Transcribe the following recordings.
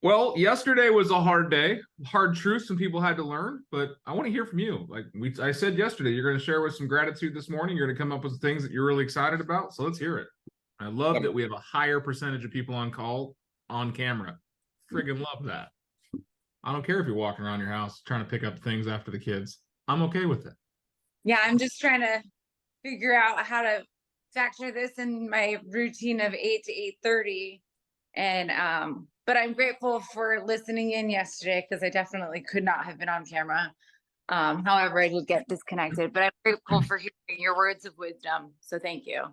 Well, yesterday was a hard day, hard truths some people had to learn, but I want to hear from you. I said yesterday, you're going to share with some gratitude this morning. You're going to come up with things that you're really excited about. So let's hear it. I love that we have a higher percentage of people on call on camera. Friggin' love that. I don't care if you're walking around your house trying to pick up things after the kids. I'm okay with it. Yeah, I'm just trying to figure out how to factor this in my routine of 8 to 8:30. And but I'm grateful for listening in yesterday because I definitely could not have been on camera. However, I did get disconnected, but I'm grateful for hearing your words of wisdom. So thank you.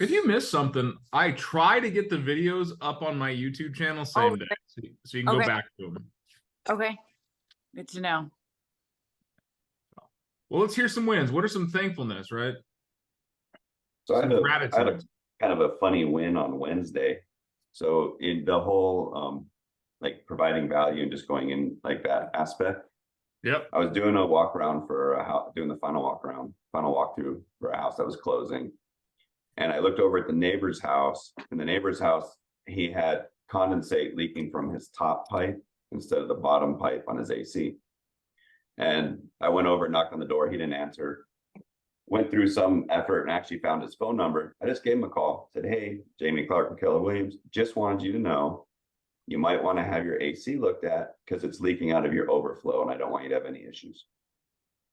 If you missed something, I try to get the videos up on my YouTube channel same day, so you can go back to them. Okay, good to know. Well, let's hear some wins. What are some thankfulness, right? So I had a kind of a funny win on Wednesday. So in the whole like providing value and just going in like that aspect. Yep. I was doing a walk around for a house, doing the final walkthrough for a house that was closing. And I looked over at the neighbor's house. In the neighbor's house, he had condensate leaking from his top pipe instead of the bottom pipe on his AC. And I went over and knocked on the door. He didn't answer. Went through some effort and actually found his phone number. I just gave him a call. Said, "Hey, Jamie Clark and Keller Williams, just wanted you to know you might want to have your AC looked at because it's leaking out of your overflow, and I don't want you to have any issues."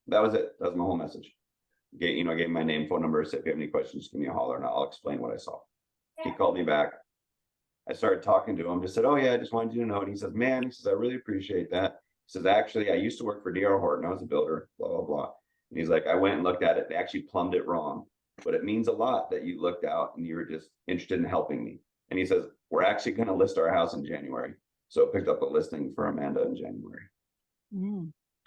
That was it. That was my whole message. I gave him my name, phone number. Said, "If you have any questions, give me a holler, and I'll explain what I saw." He called me back. I started talking to him. Just said, "Oh yeah, I just wanted you to know." And he says, "Man," he says, "I really appreciate that." He says, "Actually, I used to work for D.R. Horton. I was a builder, blah, blah, blah." And he's like, "I went and looked at it. They actually plumbed it wrong. But it means a lot that you looked out and you were just interested in helping me." And he says, "We're actually going to list our house in January." So I picked up a listing for Amanda in January.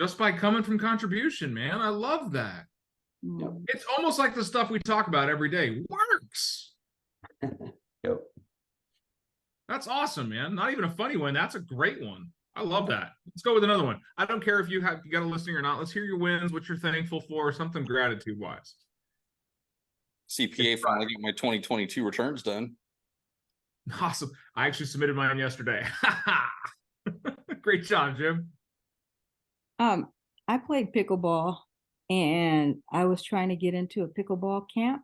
Just by coming from contribution, man. I love that. Yep. It's almost like the stuff we talk about every day works. Yep. That's awesome, man. Not even a funny one. That's a great one. I love that. Let's go with another one. I don't care if you got a listing or not. Let's hear your wins, what you're thankful for, something gratitude-wise. CPA finally got my 2022 returns done. Awesome. I actually submitted mine yesterday. Great job, Jim. I played pickleball and I was trying to get into a pickleball camp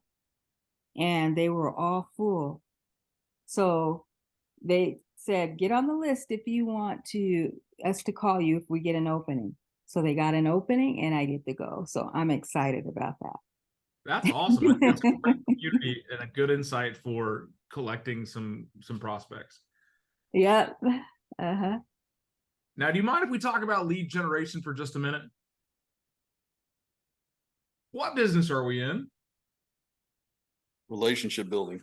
and they were all full. So they said, "Get on the list if you want us to call you if we get an opening." So they got an opening and I get to go. So I'm excited about that. That's awesome. That's a great community and a good insight for collecting some prospects. Yep. Now, do you mind if we talk about lead generation for just a minute? What business are we in? Relationship building.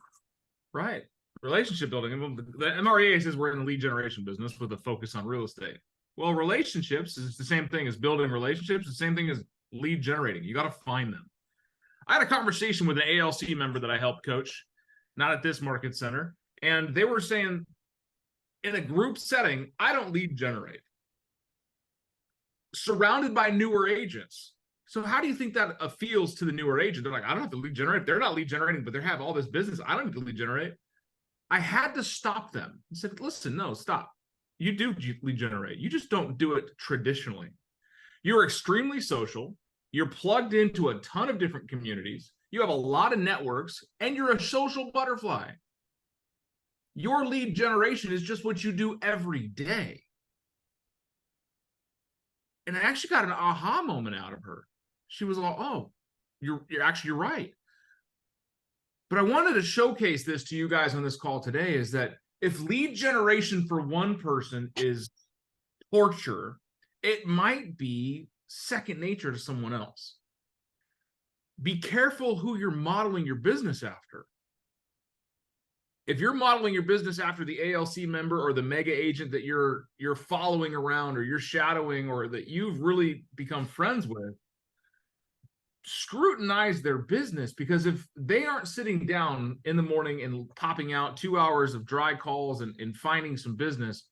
Right. Relationship building. The MREA says we're in the lead generation business with a focus on real estate. Well, relationships is the same thing as building relationships, the same thing as lead generating. You got to find them. I had a conversation with an ALC member that I helped coach, not at this market center, and they were saying in a group setting, I don't lead generate. Surrounded by newer agents. So how do you think that feels to the newer agent? They're like, "I don't have to lead generate." They're not lead generating, but they have all this business. I don't need to lead generate. I had to stop them. I said, "Listen, no, stop. You do lead generate. You just don't do it traditionally. You're extremely social. You're plugged into a ton of different communities. You have a lot of networks, and you're a social butterfly. Your lead generation is just what you do every day." And I actually got an aha moment out of her. She was like, "Oh, you're right." But I wanted to showcase this to you guys on this call today is that if lead generation for one person is torture, it might be second nature to someone else. Be careful who you're modeling your business after. If you're modeling your business after the ALC member or the mega agent that you're following around or you're shadowing or that you've really become friends with, scrutinize their business, because if they aren't sitting down in the morning and popping out 2 hours of dry calls and finding some business,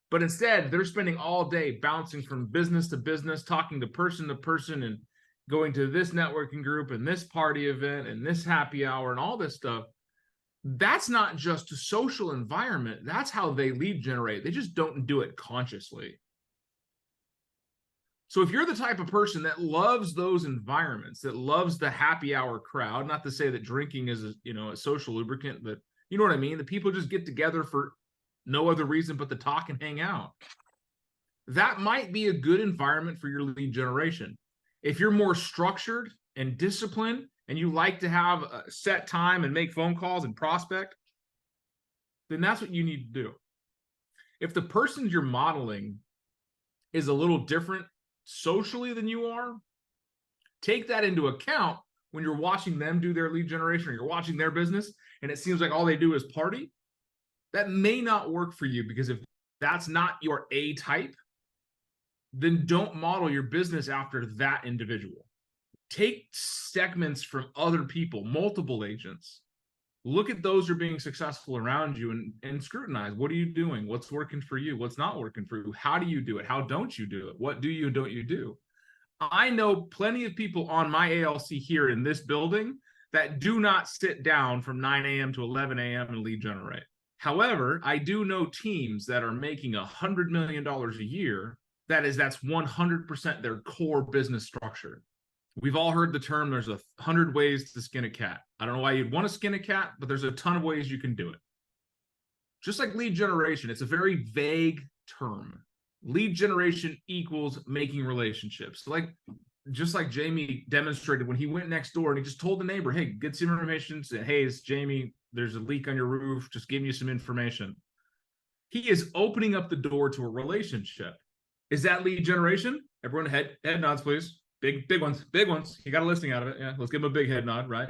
but instead they're spending all day bouncing from business to business, talking to person and going to this networking group and this party event and this happy hour and all this stuff, That's not just a social environment. That's how they lead generate. They just don't do it consciously. So if you're the type of person that loves those environments, that loves the happy hour crowd, not to say that drinking is a social lubricant, but you know what I mean? The people just get together for no other reason but to talk and hang out. That might be a good environment for your lead generation. If you're more structured and disciplined and you like to have a set time and make phone calls and prospect, then that's what you need to do. If the person you're modeling is a little different socially than you are, take that into account when you're watching them do their lead generation or you're watching their business and it seems like all they do is party. That may not work for you, because if that's not your A type, then don't model your business after that individual. Take segments from other people, multiple agents. Look at those who are being successful around you and scrutinize. What are you doing? What's working for you? What's not working for you? How do you do it? How don't you do it? What do you and don't you do? I know plenty of people on my ALC here in this building that do not sit down from 9 a.m. to 11 a.m. and lead generate. However, I do know teams that are making $100 million a year. That's 100% their core business structure. We've all heard the term, there's 100 ways to skin a cat. I don't know why you'd want to skin a cat, but there's a ton of ways you can do it. Just like lead generation, it's a very vague term. Lead generation equals making relationships. Just like Jamie demonstrated when he went next door and he just told the neighbor, hey, get some information. Say, hey, it's Jamie. There's a leak on your roof. Just giving you some information. He is opening up the door to a relationship. Is that lead generation? Everyone head nods, please. Big ones. He got a listing out of it. Yeah, let's give him a big head nod, right?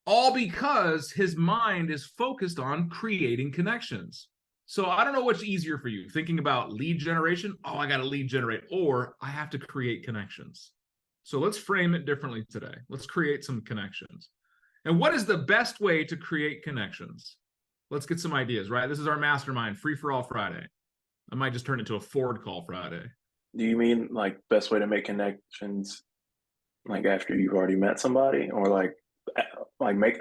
All because his mind is focused on creating connections. So I don't know what's easier for you, thinking about lead generation. Oh, I got to lead generate, or I have to create connections. So let's frame it differently today. Let's create some connections. And what is the best way to create connections? Let's get some ideas, right? This is our mastermind, Free for All Friday. I might just turn it to a Ford call Friday. Do you mean like best way to make connections, like after you've already met somebody, or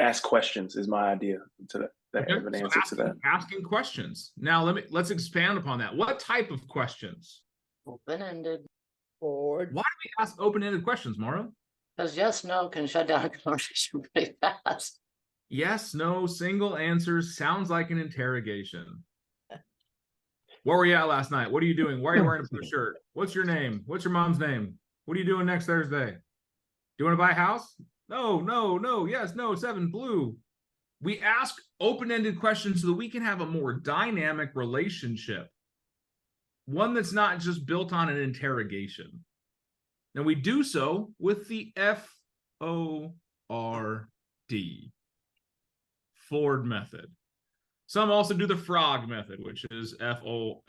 ask questions is my idea to that. Okay. Have an answer to that. Asking questions. Now let's expand upon that. What type of questions? Open-ended. Forward. Why do we ask open-ended questions, Maura? Because yes, no can shut down a conversation pretty fast. Yes, no, single answers. Sounds like an interrogation. Where were you at last night? What are you doing? Why are you wearing a blue shirt? What's your name? What's your mom's name? What are you doing next Thursday? Do you want to buy a house? No, yes, no, 7 blue. We ask open-ended questions so that we can have a more dynamic relationship. One that's not just built on an interrogation. And we do so with the FORD, Ford method. Some also do the FROG method, which is FROG.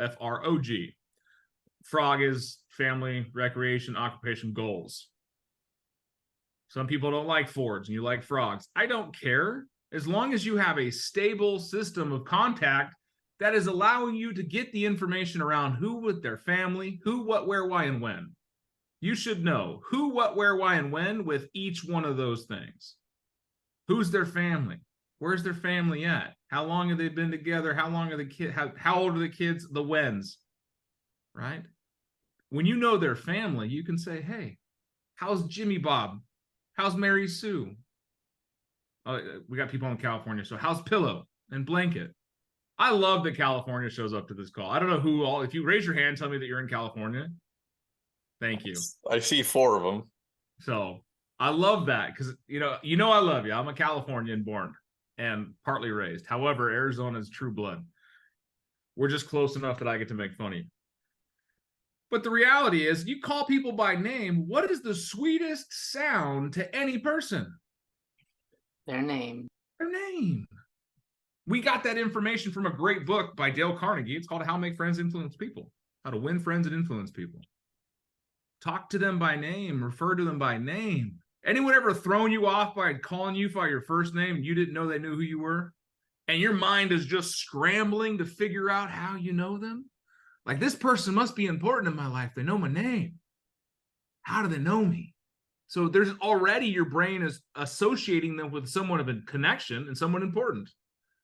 FROG is family, recreation, occupation, goals. Some people don't like Fords and you like frogs. I don't care. As long as you have a stable system of contact that is allowing you to get the information around who with their family, who, what, where, why, and when. You should know who, what, where, why, and when with each one of those things. Who's their family? Where's their family at? How long have they been together? How long are the kids? How old are the kids? The whens, right? When you know their family, you can say, hey, how's Jimmy Bob? How's Mary Sue? We got people in California. So how's Pillow and Blanket? I love that California shows up to this call. I don't know who all, if you raise your hand, tell me that you're in California. Thank you. I see 4 of them. So I love that because, you know, I love you. I'm a Californian born and partly raised. However, Arizona is true blood. We're just close enough that I get to make fun of you. But the reality is, you call people by name, what is the sweetest sound to any person? Their name. Their name. We got that information from a great book by Dale Carnegie. It's called How to Make Friends Influence People. How to Win Friends and Influence People. Talk to them by name. Refer to them by name. Anyone ever thrown you off by calling you by your first name and you didn't know they knew who you were? And your mind is just scrambling to figure out how you know them? Like, this person must be important in my life. They know my name. How do they know me? So there's already, your brain is associating them with someone of a connection and someone important.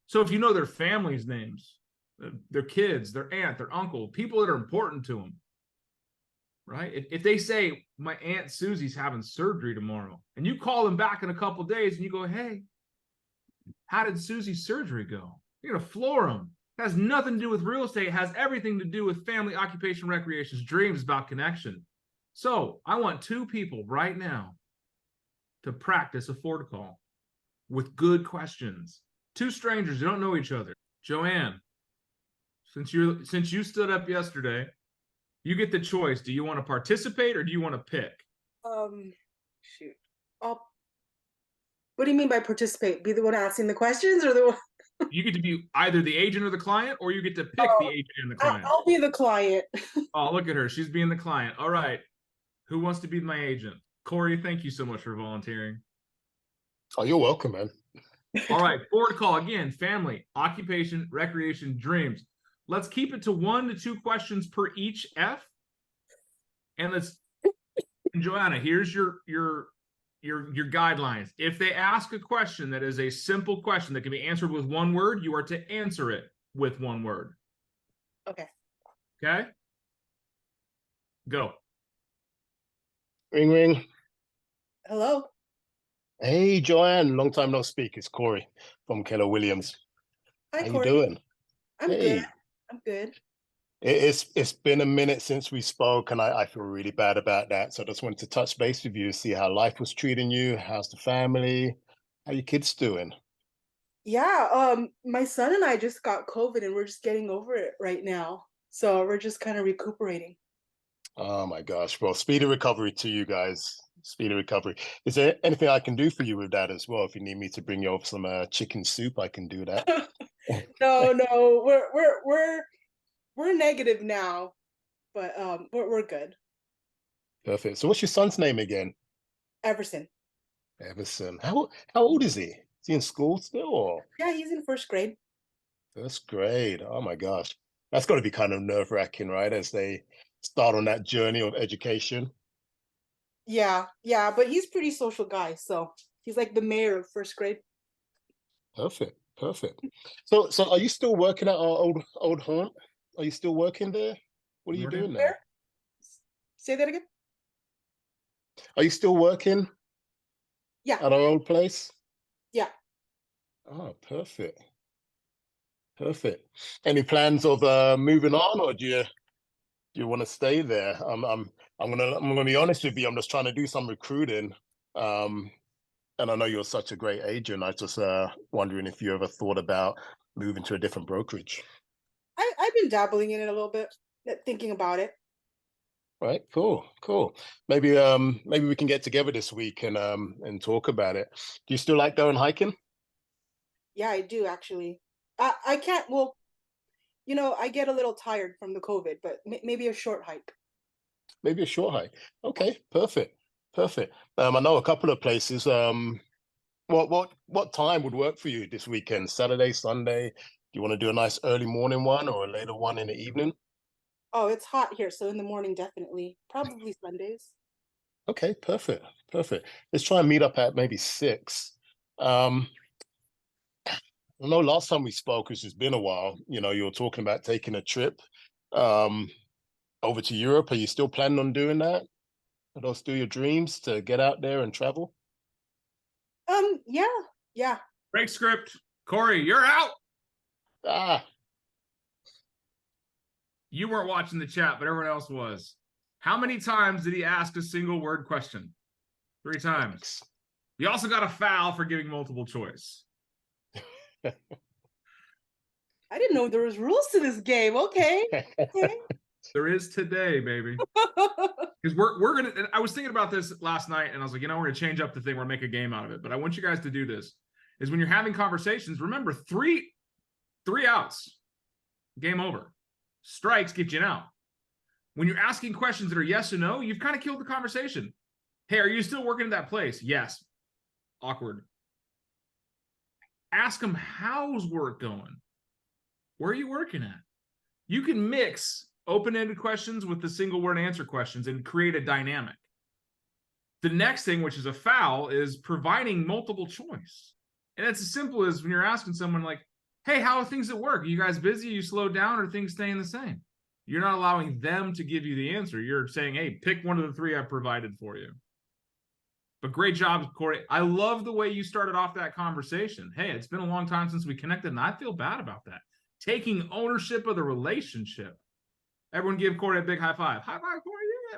So if you know their family's names, their kids, their aunt, their uncle, people that are important to them, right? If they say, my Aunt Susie's having surgery tomorrow, and you call them back in a couple days and you go, hey, how did Susie's surgery go? You're going to floor them. It has nothing to do with real estate. It has everything to do with family, occupation, recreations, dreams, about connection. So I want two people right now to practice a Ford call with good questions. Two strangers who don't know each other. Joanne, since you stood up yesterday, you get the choice. Do you want to participate or do you want to pick? Shoot. What do you mean by participate? Be the one asking the questions or the one? You get to be either the agent or the client, or you get to pick the agent and the client. I'll be the client. Oh, look at her. She's being the client. All right. Who wants to be my agent? Corey, thank you so much for volunteering. Oh, you're welcome, man. All right. Ford call again. Family, occupation, recreation, dreams. Let's keep it to 1 to 2 questions per each F. And let's, and Joanna, here's your guidelines. If they ask a question that is a simple question that can be answered with one word, you are to answer it with one word. Okay. Okay? Go. Ring, ring. Hello. Hey, Joanne. Long time no speak. It's Corey from Keller Williams. Hi, How Corey. you doing? I'm Hey. good. I'm good. It's been a minute since we spoke, and I feel really bad about that. So I just wanted to touch base with you, see how life was treating you. How's the family? How your kids doing? Yeah, my son and I just got COVID and we're just getting over it right now. So we're just kind of recuperating. Oh my gosh. Well, speedy recovery to you guys. Speedy recovery. Is there anything I can do for you with that as well? If you need me to bring you over some chicken soup, I can do that. No, we're negative now, but we're good. Perfect. So what's your son's name again? Everson. Everson. How old is he? Is he in school still, or Yeah, he's in first grade. first grade? Oh my gosh. That's got to be kind of nerve-wracking, right? As they start on that journey of education. Yeah, but he's pretty social guy, so he's like the mayor of first grade. Perfect. Perfect. So are you still working at our old haunt? Are you still working there? What are you Morning. doing now? Where? Say that again? Are you still working Yeah. at our old place? Yeah. Oh, perfect. Perfect. Any plans of moving on, or do you want to stay there? I'm gonna be honest with you. I'm just trying to do some recruiting. And I know you're such a great agent. I just wondering if you ever thought about moving to a different brokerage. I've been dabbling in it a little bit, thinking about it. Right, cool. Maybe we can get together this week and talk about it. Do you still like going hiking? Yeah, I do actually. I can't. Well, I get a little tired from the COVID, but maybe a short hike. Maybe a short hike. Okay, perfect. I know a couple of places. What time would work for you this weekend? Saturday, Sunday? Do you want to do a nice early morning one or a later one in the evening? Oh, it's hot here, so in the morning, definitely. Probably Sundays. Okay, perfect. Let's try and meet up at maybe 6. I know last time we spoke, which has been a while, you were talking about taking a trip over to Europe. Are you still planning on doing that? Are those still your dreams to get out there and travel? Yeah. Break script. Corey, you're out. You weren't watching the chat, but everyone else was. How many times did he ask a single word question? 3 times. You also got a foul for giving multiple choice. I didn't know there was rules to this game. Okay. There is today, baby. Because we're gonna. I was thinking about this last night, and I was like, we're gonna change up the thing. We're gonna make a game out of it. But I want you guys to do this. Is when you're having conversations, remember 3 outs, game over. Strikes get you out. When you're asking questions that are yes or no, you've kind of killed the conversation. Hey, are you still working at that place? Yes. Awkward. Ask them, how's work going? Where are you working at? You can mix open-ended questions with the single word answer questions and create a dynamic. The next thing, which is a foul, is providing multiple choice. And it's as simple as when you're asking someone like, Hey, how are things at work? Are you guys busy? You slowed down, or things staying the same? You're not allowing them to give you the answer. You're saying, hey, pick one of the three I've provided for you. But great job, Corey. I love the way you started off that conversation. Hey, it's been a long time since we connected, and I feel bad about that. Taking ownership of the relationship. Everyone give Corey a big high five. High five, Corey. Yeah.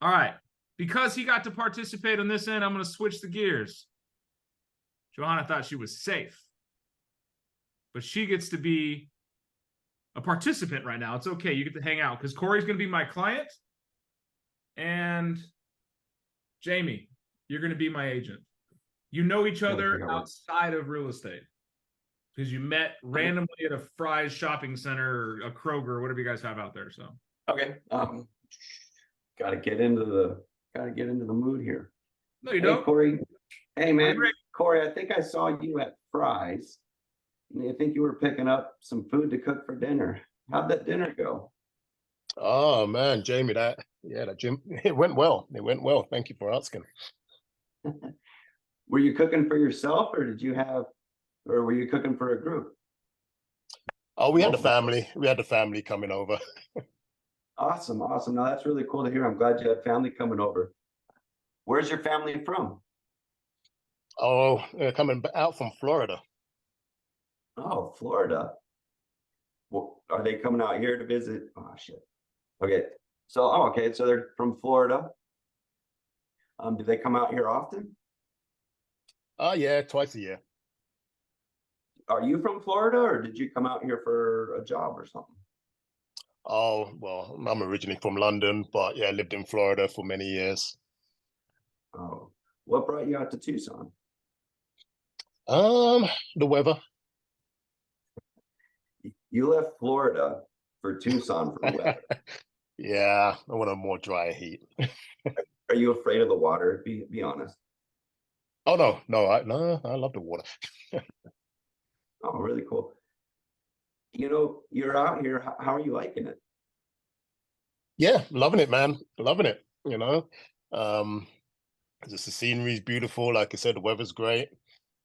All right. Because he got to participate on this end, I'm going to switch the gears. Johanna thought she was safe, but she gets to be a participant right now. It's okay. You get to hang out because Corey's going to be my client. And Jamie, you're going to be my agent. You know each other outside of real estate because you met randomly at a Fry's shopping center, or a Kroger, or whatever you guys have out there. So, Okay. Gotta get into the mood here. no, you Hey, don't. Corey. Hey, man. Rick. Corey, I think I saw you at Fry's. And I think you were picking up some food to cook for dinner. How'd that dinner go? Oh man, Jamie, that gym, it went well. It went well. Thank you for asking. Were you cooking for yourself or were you cooking for a group? Oh, we had the Multiple. family. We had the family coming over. Awesome. No, that's really cool to hear. I'm glad you had family coming over. Where's your family from? Oh, they're coming out from Florida. Oh, Florida. Well, are they coming out here to visit? Oh, shit. Okay. So they're from Florida. Do they come out here often? Oh yeah, twice a year. Are you from Florida or did you come out here for a job or something? Oh, well, I'm originally from London, but yeah, lived in Florida for many years. Oh, what brought you out to Tucson? The weather. You left Florida for Tucson for weather. Yeah, I want a more dry heat. Are you afraid of the water? Be honest. Oh no, I love the water. Oh, really cool. You know, you're out here. How are you liking it? Yeah, loving it, man. Loving it, you know. Just the scenery is beautiful. Like I said, the weather's great.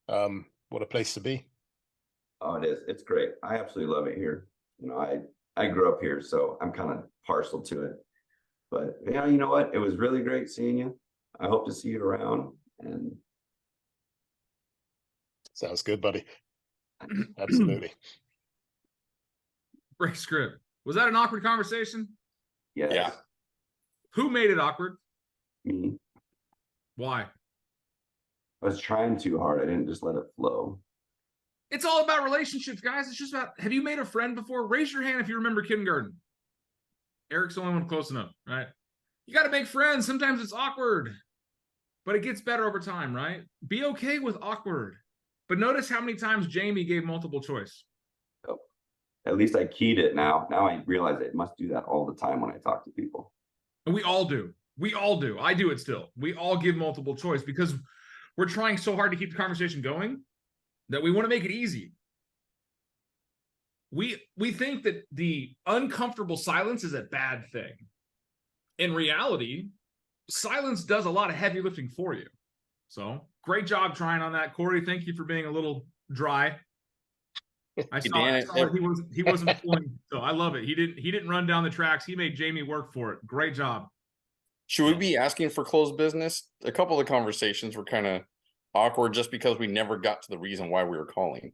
What a place to be. Oh, it is. It's great. I absolutely love it here. You know, I grew up here, so I'm kind of partial to it. But yeah, you know what? It was really great seeing you. I hope to see you around. And Sounds good, buddy. Absolutely. Break script. Was that an awkward conversation? yes, Yeah. Who made it awkward? me. Why? I was trying too hard. I didn't just let it flow. It's all about relationships, guys. It's just about, have you made a friend before? Raise your hand if you remember kindergarten. Eric's the only one close enough, right? You got to make friends. Sometimes it's awkward, but it gets better over time, right? Be okay with awkward. But notice how many times Jamie gave multiple choice. Oh, at least I keyed it now. Now I realize I must do that all the time when I talk to people. And we all do. We all do. I do it still. We all give multiple choice because we're trying so hard to keep the conversation going that we want to make it easy. We think that the uncomfortable silence is a bad thing. In reality, silence does a lot of heavy lifting for you. So great job trying on that, Corey. Thank you for being a little dry. I saw he wasn't pulling, so I love it. He didn't run down the tracks. He made Jamie work for it. Great job. Should we be asking for closed business? A couple of the conversations were kind of awkward just because we never got to the reason why we were calling.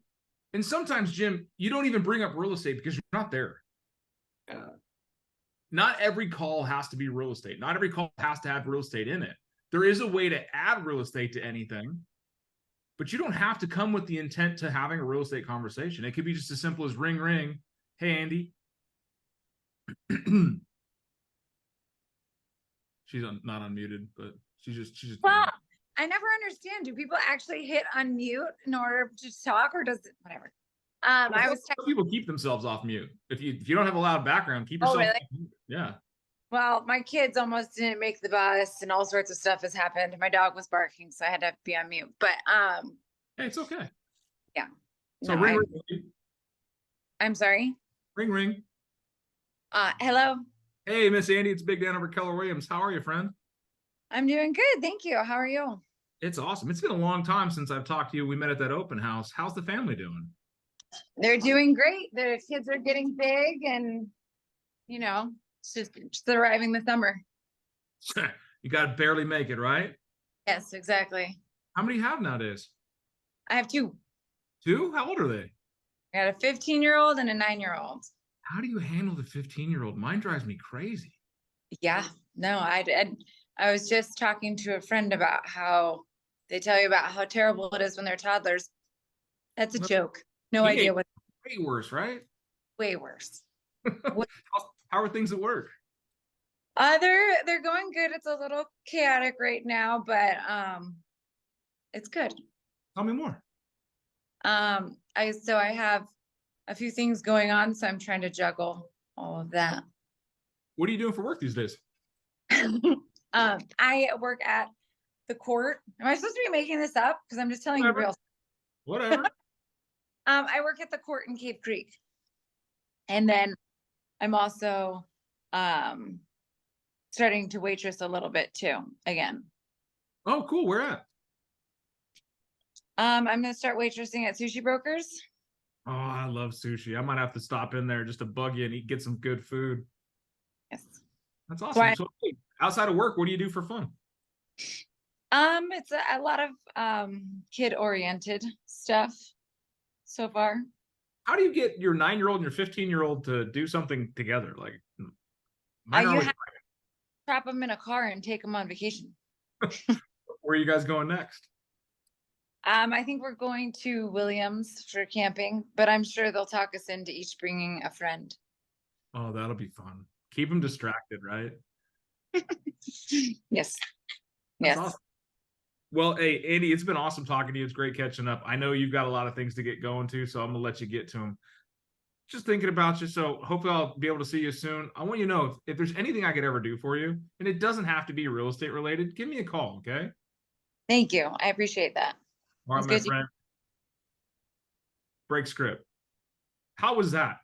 And sometimes, Jim, you don't even bring up real estate because you're not there. Not every call has to be real estate. Not every call has to have real estate in it. There is a way to add real estate to anything, but you don't have to come with the intent to having a real estate conversation. It could be just as simple as ring, ring. Hey, Andy. She's not unmuted, but she's just. Well, I never understand. Do people actually hit unmute in order to talk, or does it whatever? I was Some people keep themselves off mute. If you don't have a loud background, keep yourself. really? off mute. Yeah. Well, my kids almost didn't make the bus, and all sorts of stuff has happened. My dog was barking, so I had to be on mute. But Hey, it's okay. Yeah. So No, ring, I- ring, I'm sorry. ring, ring. Hello. Hey, Miss Andy, it's Big Dan over at Keller Williams. How are you, friend? I'm doing good, thank you. How are you? It's awesome. It's been a long time since I've talked to you. We met at that open house. How's the family doing? They're doing great. Their kids are getting big and, you know, it's just arriving the summer. You got to barely make it, right? Yes, exactly. How many you have nowadays? I have two. Two? How old are they? I got a 15-year-old and a 9-year-old. How do you handle the 15-year-old? Mine drives me crazy. Yeah, no, I was just talking to a friend about how they tell you about how terrible it is when they're toddlers. That's a Well, joke. No teenage- idea what. Way worse, right? Way worse. How are things at work? They're going good. It's a little chaotic right now, but it's good. Tell me more. I have a few things going on, so I'm trying to juggle all of that. What are you doing for work these days? I work at the court. Am I supposed to be making this up? Because I'm just telling you Whatever. real. Whatever. I work at the court in Cape Creek. And then I'm also starting to waitress a little bit too, again. Oh, cool. Where at? I'm gonna start waitressing at Sushi Brokers. Oh, I love sushi. I might have to stop in there just to bug you and get some good food. Yes. That's awesome. Why- So, hey, outside of work, what do you do for fun? It's a lot of kid-oriented stuff so far. How do you get your 9-year-old and your 15-year-old to do something together? Like, mine are You always- have to trap them in a car and take them on vacation. where are you guys going next? I think we're going to Williams for camping, but I'm sure they'll talk us into each bringing a friend. Oh, that'll be fun. Keep them distracted, right? Yes. That's Yes. awesome. Well, hey, Andy, it's been awesome talking to you. It's great catching up. I know you've got a lot of things to get going to, so I'm gonna let you get to them. Just thinking about you, so hopefully I'll be able to see you soon. I want you to know if there's anything I could ever do for you, and it doesn't have to be real estate related, give me a call, okay? Thank you. I appreciate that. All right, That's my good to- friend. Break script. How was that?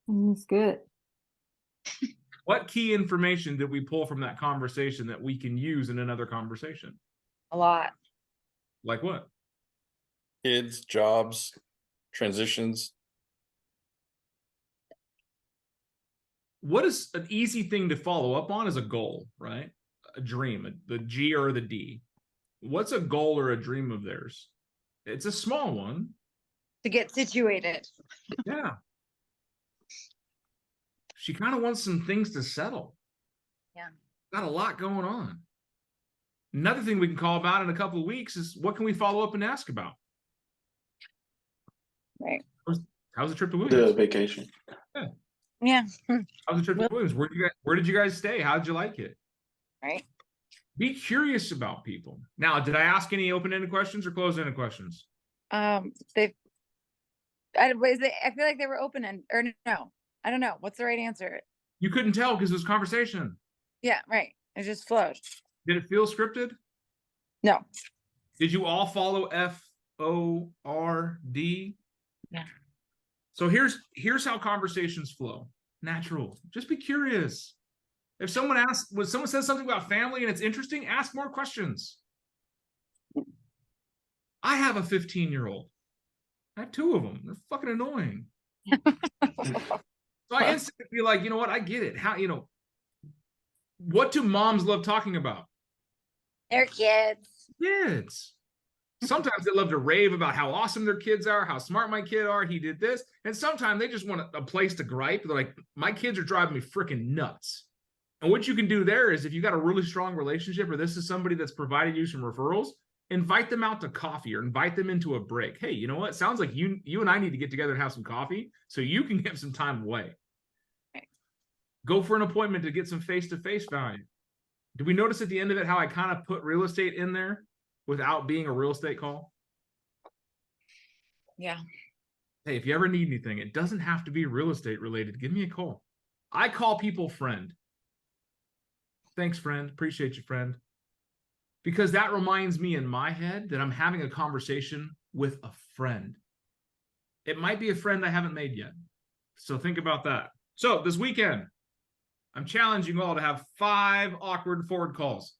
It's good. What key information did we pull from that conversation that we can use in another conversation? A lot. Like what? Kids, jobs, transitions. What is an easy thing to follow up on is a goal, right? A dream, the G or the D. What's a goal or a dream of theirs? It's a small one. To get situated. Yeah. She kind of wants some things to settle. Yeah. Got a lot going on. Another thing we can call about in a couple of weeks is what can we follow up and ask about? Right. How's the trip to The Williams? vacation. Yeah. How's the trip to Williams? Where did you guys stay? How did you like it? Right. Be curious about people. Now, did I ask any open-ended questions or closed-ended questions? I feel like they were open and or no. I don't know. What's the right answer? You couldn't tell because it was conversation. Yeah, right. It just flowed. Did it feel scripted? No. Did you all follow FORD? Yeah. So here's how conversations flow. Natural. Just be curious. If someone asks, when someone says something about family and it's interesting, ask more questions. I have a 15-year-old. I have two of them. They're fucking annoying. So I instantly feel like, you know what? I get it. How, what do moms love talking about? They're kids. Kids. Sometimes they love to rave about how awesome their kids are, how smart my kid are, he did this. And sometimes they just want a place to gripe. They're like, my kids are driving me freaking nuts. And what you can do there is if you got a really strong relationship or this is somebody that's provided you some referrals, invite them out to coffee or invite them into a break. Hey, you know what? Sounds like you and I need to get together and have some coffee so you can get some time away. Right. Go for an appointment to get some face-to-face value. Did we notice at the end of it how I kind of put real estate in there without being a real estate call? Yeah. Hey, if you ever need anything, it doesn't have to be real estate related. Give me a call. I call people friend. Thanks, friend. Appreciate you, friend. Because that reminds me in my head that I'm having a conversation with a friend. It might be a friend I haven't made yet. So think about that. So this weekend, I'm challenging you all to have 5 awkward forward calls.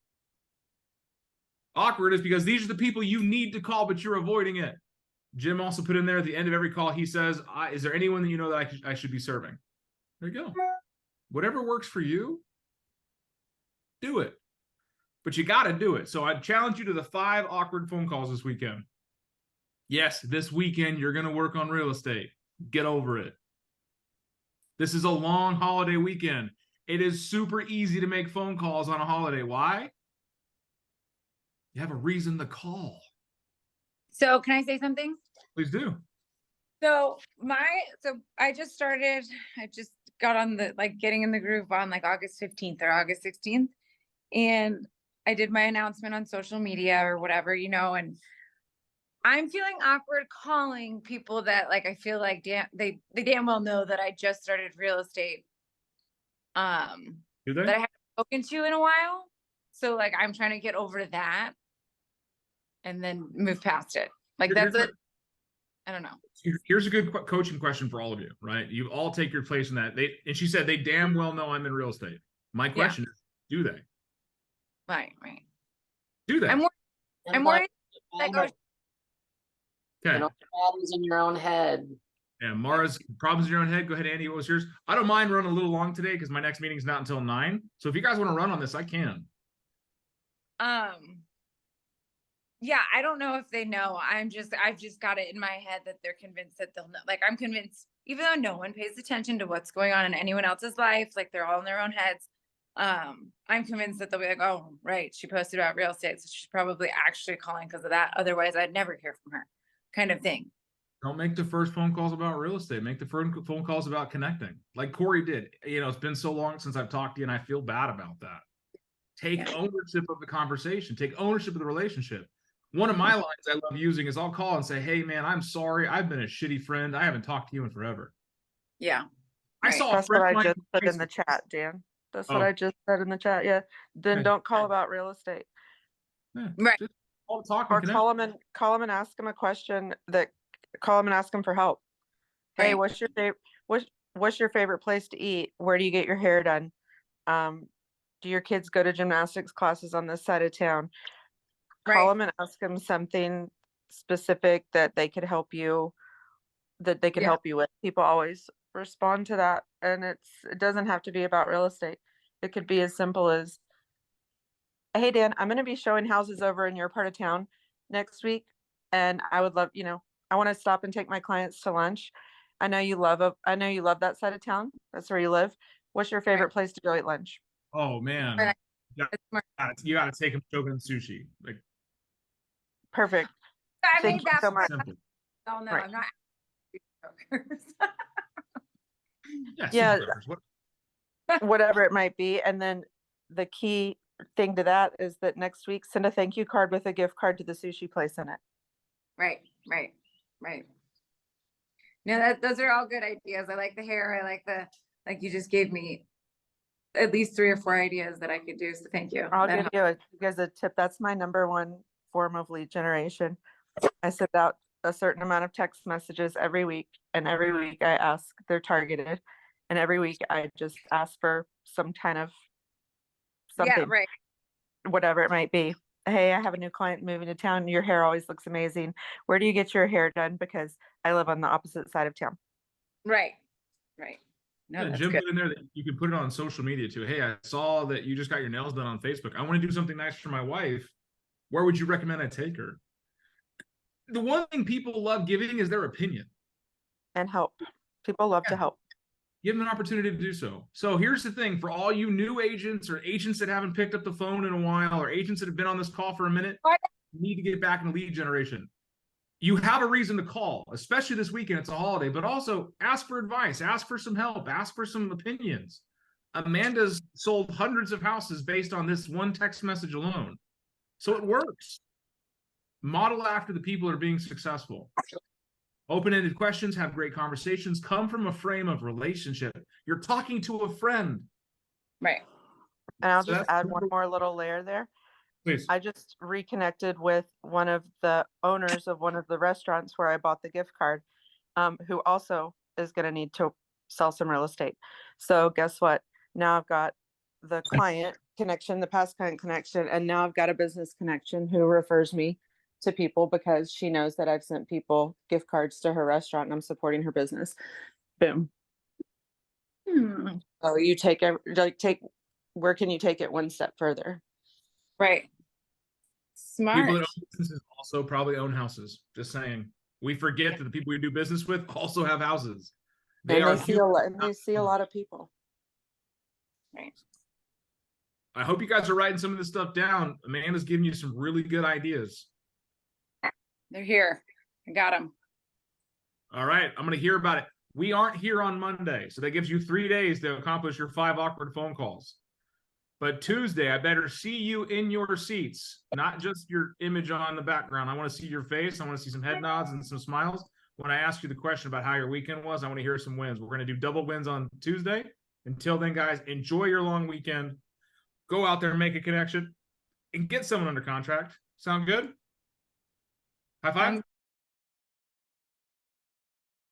Awkward is because these are the people you need to call, but you're avoiding it. Jim also put in there at the end of every call, he says, is there anyone that you know that I should be serving? There you go. Whatever works for you, do it. But you got to do it. So I challenge you to the 5 awkward phone calls this weekend. Yes, this weekend you're going to work on real estate. Get over it. This is a long holiday weekend. It is super easy to make phone calls on a holiday. Why? You have a reason to call. So can I say something? Please do. So I just got on the, like, getting in the groove on like August 15th or August 16th. And I did my announcement on social media or whatever, you know, and I'm feeling awkward calling people that, like, I feel like they damn well know that I just started real estate. Do they? That I haven't spoken to in a while. So like, I'm trying to get over that and then move past it. Like, that's it. I don't know. Here's a good coaching question for all of you, right? You all take your place in that. And she said they damn well know I'm in real estate. My question is, do they? Right. Do they? I'm worried. Like, You Okay. know, problems in your own head. Yeah, Mara's problems in your own head. Go ahead, Andy. What was yours? I don't mind running a little long today because my next meeting's not until 9. So if you guys want to run on this, I can. Yeah, I don't know if they know. I've just got it in my head that they're convinced that they'll know. Like, I'm convinced, even though no one pays attention to what's going on in anyone else's life, like, they're all in their own heads. I'm convinced that they'll be like, oh, right, she posted about real estate, so she's probably actually calling because of that. Otherwise, I'd never hear from her, kind of thing. Don't make the first phone calls about real estate. Make the first phone calls about connecting, like Corey did. You know, it's been so long since I've talked to you, and I feel bad about that. Take ownership of the conversation. Take ownership of the relationship. One of my lines I love using is I'll call and say, hey, man, I'm sorry. I've been a shitty friend. I haven't talked to you in forever. Yeah. I Right. saw a That's what friend I of mine just put on in the Facebook. chat, Dan. That's what Oh. I just said in the chat. Yeah. Then Okay. don't call about real estate. Yeah, Right. just all talk Or and connect. call them and ask them a question call them and ask them for help. Hey, Right. what's your favorite place to eat? Where do you get your hair done? Do your kids go to gymnastics classes on this side of town? Call Right. them and ask them something specific that they could help you Yeah. help you with. People always respond to that, and it doesn't have to be about real estate. It could be as simple as, hey, Dan, I'm going to be showing houses over in your part of town next week, and I would love, I want to stop and take my clients to lunch. I know you love that side of town. That's where you live. What's your favorite place to go eat lunch? Oh, man. Right. You got to take them choking sushi. Like, Perfect. I Thank made you that. so much. simple. Oh, no, Right. I'm not. Yeah. Yeah. super peppers. What? Whatever it might be. And then the key thing to that is that next week, send a thank you card with a gift card to the sushi place in it. Right. No, those are all good ideas. I like the hair. I like you just gave me at least 3 or 4 ideas that I could do. So thank you. I'll That give you guys a tip. That's my number one form of lead generation. I send out a certain amount of text messages every week, and every week I ask, they're targeted, and every week I just ask for some kind of something, Yeah, right. whatever it might be. Hey, I have a new client moving to town. Your hair always looks amazing. Where do you get your hair done? Because I live on the opposite side of town. Right. No, Yeah, that's Jim good. put in there that you can put it on social media too. Hey, I saw that you just got your nails done on Facebook. I want to do something nice for my wife. Where would you recommend I take her? The one thing people love giving is their opinion. And help. People love to Yeah. help. Give them an opportunity to do so. So here's the thing for all you new agents or agents that haven't picked up the phone in a while or agents that have been on this call for a minute, you need to get back into lead generation. You have a reason to call, especially this weekend. It's a holiday, but also ask for advice, ask for some help, ask for some opinions. Amanda's sold hundreds of houses based on this one text message alone. So it works. Model after the people that are being successful. Open-ended questions, have great conversations, come from a frame of relationship. You're talking to a friend. Right. And I'll So just that's add one more little layer there. Please. I just reconnected with one of the owners of one of the restaurants where I bought the gift card, who also is going to need to sell some real estate. So guess what? Now I've got the client connection, the past client connection, and now I've got a business connection who refers me to people because she knows that I've sent people gift cards to her restaurant and I'm supporting her business. Boom. So you take where can you take it one step further? Right. People Smart. that own businesses also probably own houses. Just saying. We forget that the people we do business with also have houses. They And are they see a lot of people. Right. I hope you guys are writing some of this stuff down. Amanda's giving you some really good ideas. They're here. I got them. All right, I'm going to hear about it. We aren't here on Monday, so that gives you 3 days to accomplish your 5 awkward phone calls. But Tuesday, I better see you in your seats, not just your image on the background. I want to see your face. I want to see some head nods and some smiles. When I ask you the question about how your weekend was, I want to hear some wins. We're going to do double wins on Tuesday. Until then, guys, enjoy your long weekend. Go out there and make a connection and get someone under contract. Sound good? High five.